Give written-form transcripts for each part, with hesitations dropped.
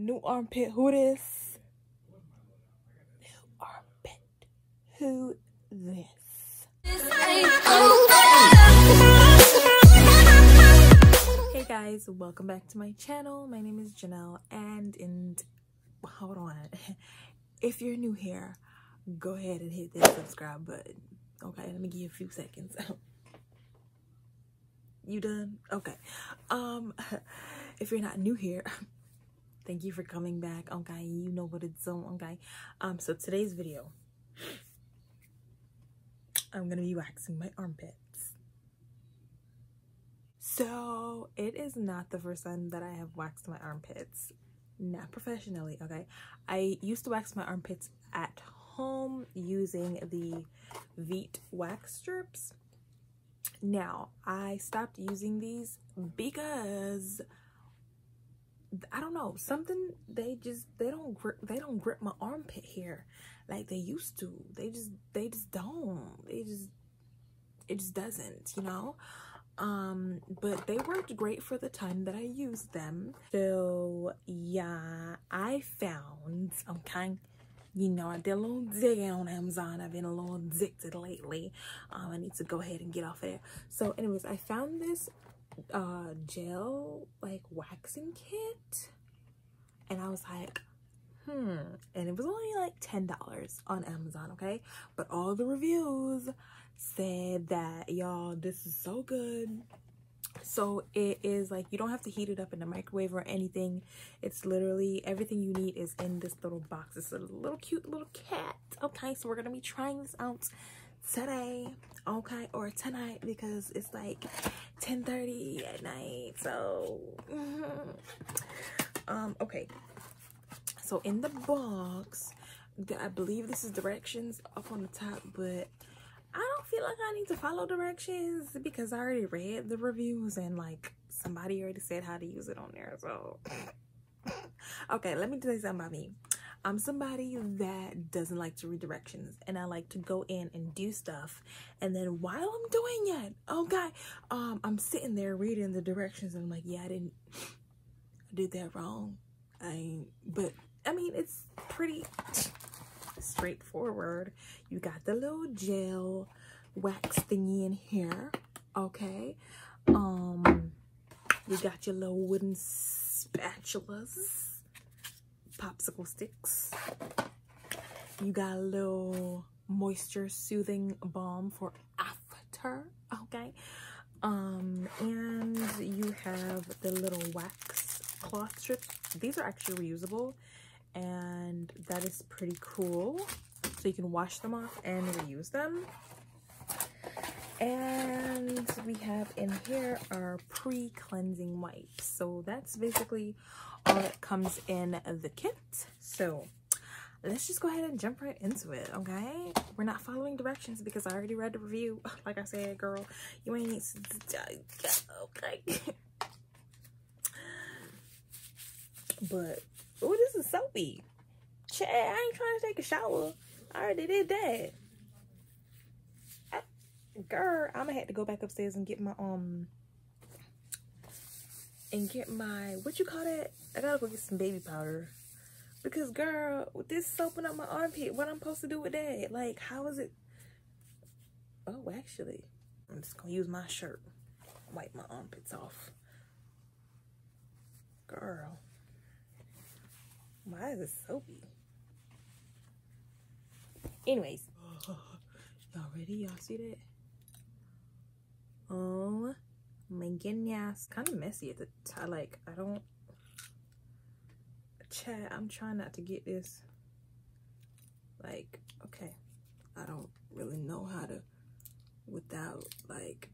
New armpit, who this? New armpit, who this? Hey guys, welcome back to my channel. My name is Janelle, and hold on. If you're new here, go ahead and hit that subscribe button. Okay, let me give you a few seconds. You done? Okay. If you're not new here, thank you for coming back. Okay, you know what it's on. Okay. So today's video, I'm gonna be waxing my armpits. So it is not the first time that I have waxed my armpits, not professionally. Okay, I used to wax my armpits at home using the Veet wax strips. Now I stopped using these because I don't know, something, they don't grip my armpit hair like they used to. They just don't. It just doesn't, you know. But they worked great for the time that I used them. So yeah, I found, okay, you know, I did a little digging on Amazon. I've been a little addicted lately. I need to go ahead and get off of there. So anyways, I found this gel like waxing kit, and I was like, and it was only like $10 on Amazon, okay? But all the reviews said that, y'all, this is so good. So it is like, you don't have to heat it up in the microwave or anything. It's literally everything you need is in this little box. It's a little cute little cat. Okay, so we're gonna be trying this out today, okay, or tonight, because it's like 10:30 at night. So okay, so in the box, I believe this is directions up on the top, but I don't feel like I need to follow directions because I already read the reviews and like somebody already said how to use it on there. So okay, let me tell you something about me. I'm somebody that doesn't like to read directions, and I like to go in and do stuff, and then while I'm doing it, okay, I'm sitting there reading the directions and I'm like, yeah, I did that wrong. But I mean, it's pretty straightforward. You got the little gel wax thingy in here, okay. You got your little wooden spatulas, popsicle sticks. You got a little moisture soothing balm for after, okay. And you have the little wax cloth strips. These are actually reusable, and that is pretty cool. So you can wash them off and reuse them. And we have in here our pre-cleansing wipes. So that's basically all that comes in the kit. So let's just go ahead and jump right into it, okay? We're not following directions because I already read the review. Like I said, girl, you ain't need to, okay. But oh, this is soapy. Chad, I ain't trying to take a shower. I already did that. Girl, I'm gonna have to go back upstairs and get my what you call that? I gotta go get some baby powder. Because girl, with this soaping up my armpit, what I'm supposed to do with that? Like, how is it? Oh, actually, I'm just gonna use my shirt, wipe my armpits off. Girl, why is it soapy? Anyways, y'all ready? Y'all see that? Oh my goodness, kind of messy at the top. Like, I don't, chat, I'm trying not to get this, like, okay, I don't really know how to without, like,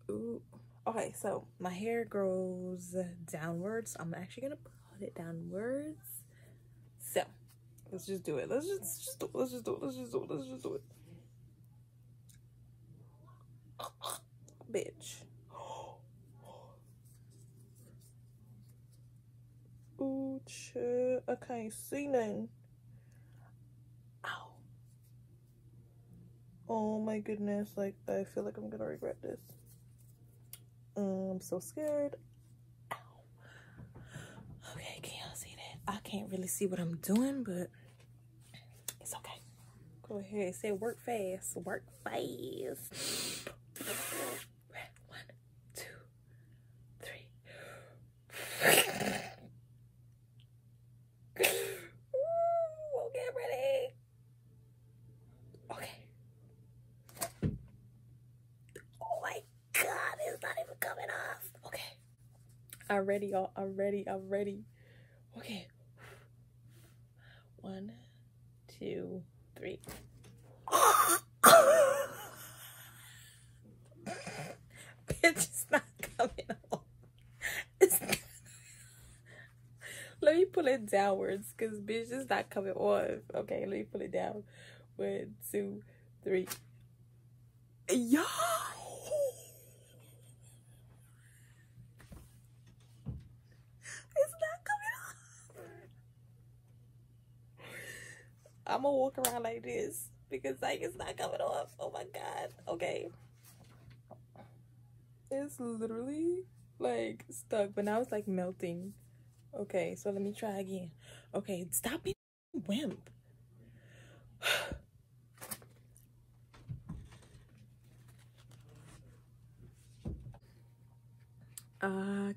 ooh. Okay, so my hair grows downwards. I'm actually gonna put it downwards. So let's just do it. Let's just do it. Bitch. Ooh, shit. I can't see nothing. Ow. Oh my goodness. Like, I feel like I'm gonna regret this. I'm so scared. Ow. Okay, can y'all see that? I can't really see what I'm doing, but it's okay. Go ahead, say work fast, work fast. 1, 2, 3. Ooh, okay, I'm ready. Okay. Oh my God, it's not even coming off. Okay. I'm ready, y'all. I'm ready. Okay. 1, 2, 3. Bitch, it's not coming off. Let me pull it downwards, because bitch, it's not coming off. Okay, let me pull it down. 1, 2, 3. Yo! It's not coming off. I'm gonna walk around like this because like it's not coming off. Oh my God. Okay. It's literally like stuck, but now it's like melting. Okay, so let me try again. Okay, stop being a wimp.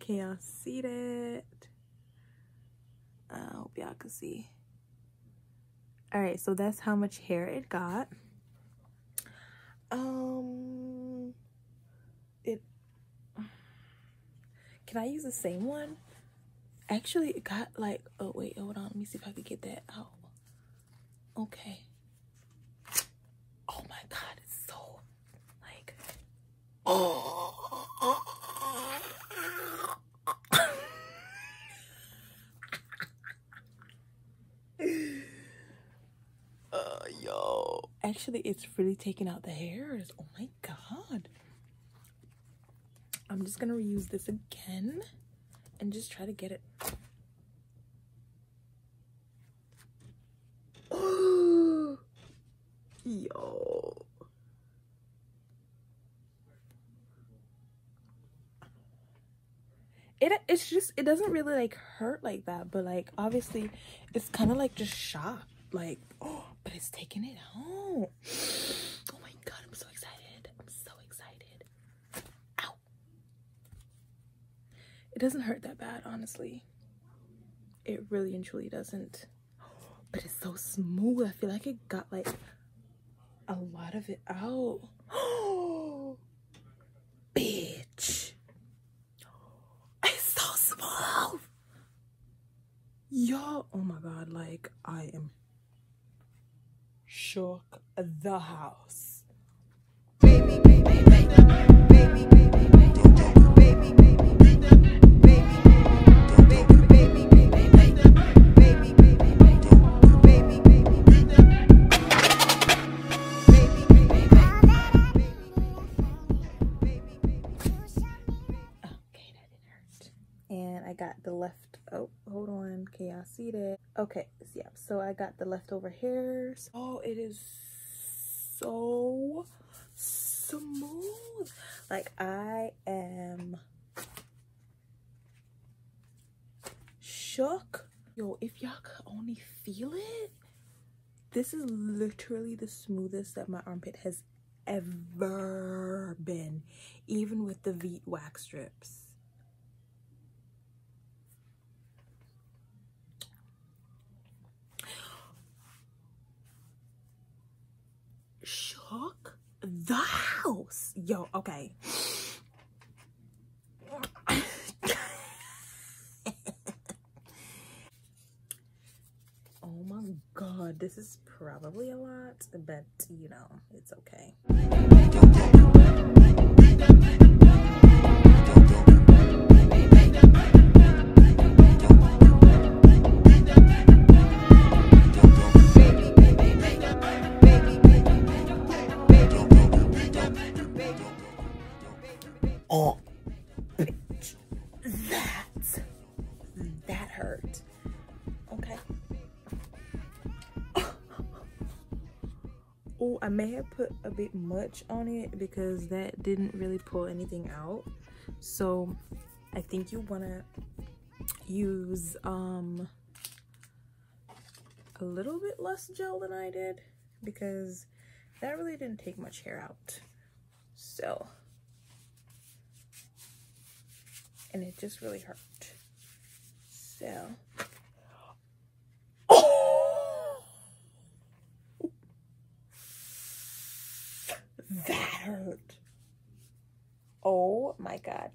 Can y'all see that? I hope y'all can see. All right, so that's how much hair it got. Can I use the same one? Actually, it got like, oh wait, hold on, let me see if I could get that out. Okay. Oh my God, it's so like, oh. Yo, actually it's really taking out the hairs. Oh my God. I'm just gonna reuse this again and just try to get it. Yo, it's just, it doesn't really like hurt like that, but like obviously it's kind of like just shocked, like, oh, but it's taking it out. Oh my God, I'm so excited. I'm so excited. Ow. It doesn't hurt that bad, honestly. It really and truly doesn't, but it's so smooth. I feel like it got like a lot of it out. Oh, bitch. It's so smooth. Yo, oh my God, like I am shook the house. Baby, baby, baby, baby, baby, baby, baby, baby, and I got the left, oh, hold on, can y'all see that? Okay, yeah, so I got the leftover hairs. Oh, it is so smooth. Like, I am shook. Yo, if y'all could only feel it, this is literally the smoothest that my armpit has ever been, even with the Veet wax strips. Shook the house. Yo, okay. Oh my God, this is probably a lot, but you know, it's okay. Oh, bitch, that hurt. Okay. Oh, I may have put a bit much on it because that didn't really pull anything out. So I think you wanna use a little bit less gel than I did, because that really didn't take much hair out. So, and it just really hurt. So, that hurt. Oh my God.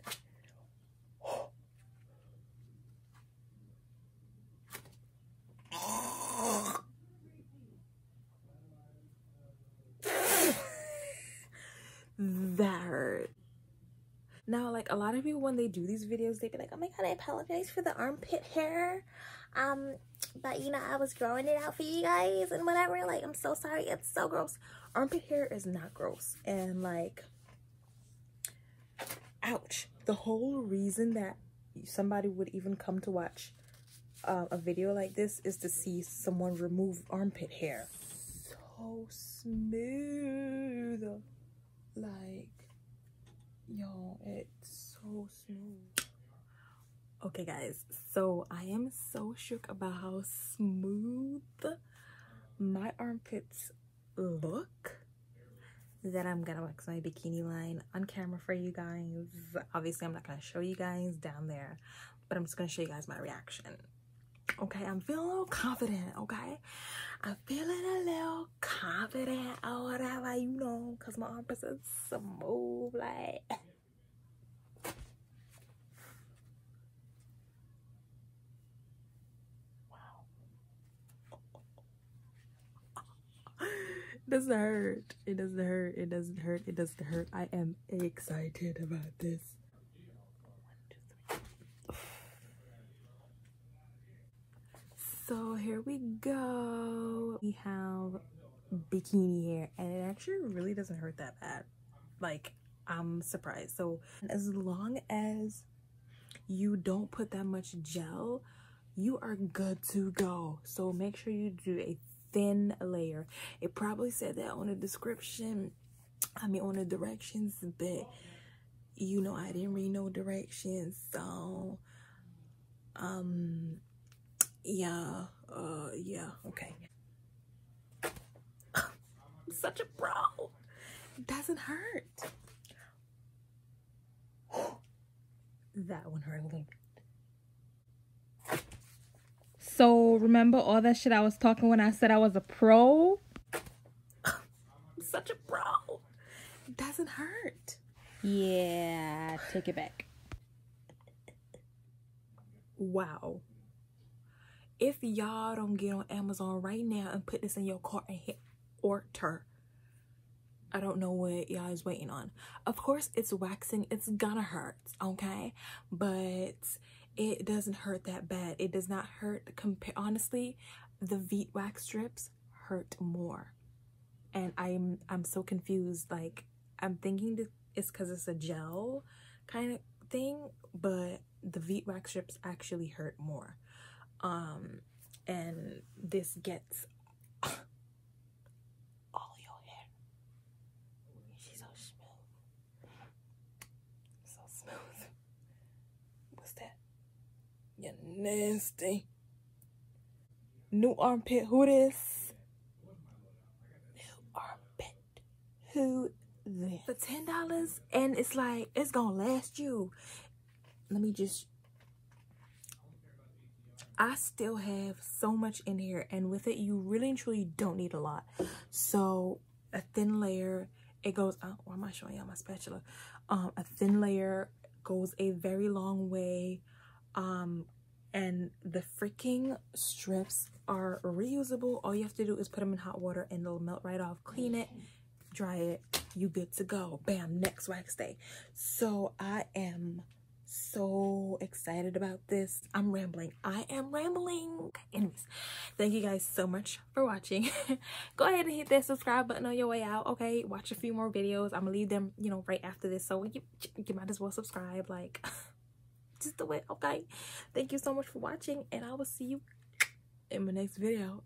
That hurt. Now, like, a lot of people, when they do these videos, they be like, oh my God, I apologize for the armpit hair. But you know, I was growing it out for you guys and whatever. Like, I'm so sorry. It's so gross. Armpit hair is not gross. And like, ouch. The whole reason that somebody would even come to watch a video like this is to see someone remove armpit hair. So smooth. Like, yo, it's so smooth. Okay guys, so I am so shook about how smooth my armpits look that I'm gonna wax my bikini line on camera for you guys. Obviously I'm not gonna show you guys down there, but I'm just gonna show you guys my reaction. Okay, I'm feeling a little confident, okay? I'm feeling a little confident or whatever, you know, because my armpits are smooth, like. Wow. It doesn't hurt. It doesn't hurt. It doesn't hurt. It doesn't hurt. I am excited about this. 1, 2, 3. So here we go. We have bikini hair, and it actually really doesn't hurt that bad. Like, I'm surprised. So as long as you don't put that much gel, you are good to go. So make sure you do a thin layer. It probably said that on the description, I mean on the directions, but you know, I didn't read no directions. So yeah, okay. I'm such a pro. It doesn't hurt. That one hurt a little bit. So remember all that shit I was talking when I said I was a pro? I'm such a pro. It doesn't hurt. Yeah, take it back. Wow. If y'all don't get on Amazon right now and put this in your cart and hit order, I don't know what y'all is waiting on. Of course, it's waxing. It's gonna hurt, okay? But it doesn't hurt that bad. It does not hurt. Honestly, the Veet wax strips hurt more. And I'm so confused. Like, I'm thinking that it's because it's a gel kind of thing, but the Veet wax strips actually hurt more. And this gets all your hair. She's so smooth. So smooth. What's that? You're nasty. New armpit, who this? New armpit, who this? For $10, and it's like, it's gonna last you. Let me just, I still have so much in here, and with it you really and truly don't need a lot. So a thin layer, it goes, why am I showing y'all my spatula? A thin layer goes a very long way, and the freaking strips are reusable. All you have to do is put them in hot water and they'll melt right off. Clean it, dry it, you good to go. Bam, next wax day. So I am so excited about this. I'm rambling. I am rambling. Anyways, thank you guys so much for watching. Go ahead and hit that subscribe button on your way out, okay? Watch a few more videos. I'm gonna leave them, you know, right after this, so you might as well subscribe. Like, just do it, okay? Thank you so much for watching, and I will see you in my next video.